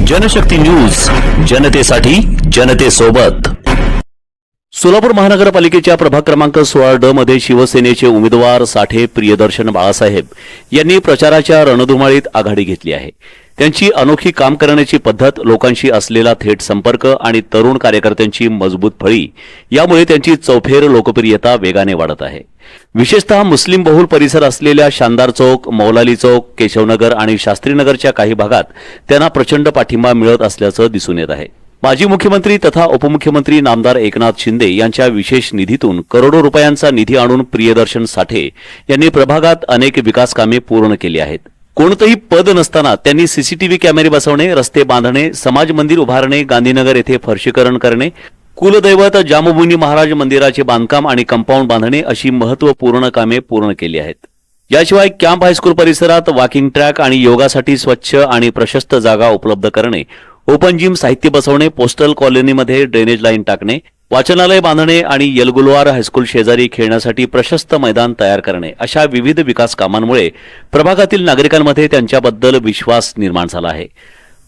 Janshakti news, जनतेसाठी जनतेसोबत। सोलापूर महानगरपालिकेच्या प्रभाग क्रमांक 16 मध्ये शिवसेनेचे उमेदवार साठे प्रियदर्शन बाळासाहेब यांनी प्रचाराच्या रणधुमाळीत आघाडी घेतली आहे। त्यांची अनोखी काम करण्याची पद्धत, लोकांशी असलेला थेट संपर्क आणि तरुण कार्यकर्त्यांची मजबूत फळी यामुळे त्यांची चौफेर लोकप्रियता वेगाने वाढत आहे। विशेषतः मुस्लिम बहुल परिसर असलेल्या शानदार चौक, मौलाली चौक, केशवनगर आणि शास्त्रीनगरच्या काही भागात त्यांना प्रचंड पाठिंबा मिळत असल्याचं दिसून येत आहे। माजी मुख्यमंत्री तथा उपमुख्यमंत्री नामदार एकनाथ शिंदे यांच्या विशेष निधीतून करोडो रुपयांचा निधी आणून प्रियदर्शन साठे यांनी प्रभागात अनेक विकास कामे पूर्ण केली आहेत। कोणतेही पद नसताना त्यांनी सीसीटीव्ही कॅमेरे बसवणे, रस्ते बांधणे, समाज मंदिर उभारणे, गांधीनगर येथे फरशीकरण करणे, कुलदैवत जामभूनी महाराज मंदिराचे बांधकाम आणि कंपाऊंड बांधणे अशी महत्त्वपूर्ण कामे पूर्ण केली आहेत। याशिवाय कॅम्प हायस्कूल परिसरात वॉकिंग ट्रॅक आणि योगासाठी स्वच्छ आणि प्रशस्त जागा उपलब्ध करणे, ओपन जिम साहित्य बसवणे, पोस्टल कॉलनीमध्ये ड्रेनेज लाईन टाकणे, वाचनालय बांधणे आणि यलगुलवार हायस्कूल शेजारी खेळण्यासाठी प्रशस्त मैदान तयार करणे अशा विविध विकास कामांमुळे प्रभागातील नागरिकांमध्ये त्यांच्याबद्दल विश्वास निर्माण झाला आहे।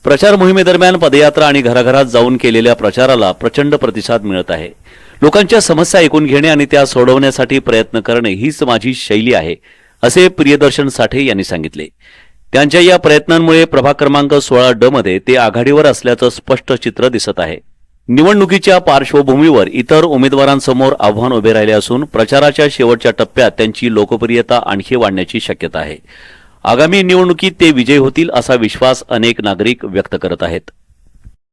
प्रचार मोहिमेदरम्यान पदयात्रा आणि घराघरात जाऊन केलेल्या प्रचाराला प्रचंड प्रतिसाद मिळत आहे। लोकांच्या समस्या ऐकून घेणे आणि त्या सोडवण्यासाठी प्रयत्न करणे हीच माझी शैली आहे, असे प्रियदर्शन साठे यांनी सांगितले। त्यांच्या या प्रयत्नांमुळे प्रभाग क्रमांक 16 मध्ये ते आघाडीवर असल्याचं स्पष्ट चित्र दिसत आहे। निवडणुकीच्या पार्श्वभूमीवर इतर उमेदवारांसमोर आव्हान उभे राहिले असून प्रचाराच्या शेवटच्या टप्प्यात त्यांची लोकप्रियता आणखी वाढण्याची शक्यता आहे। आगामी निवडणुकीत ते विजयी होतील असा विश्वास अनेक नागरिक व्यक्त करत आहेत।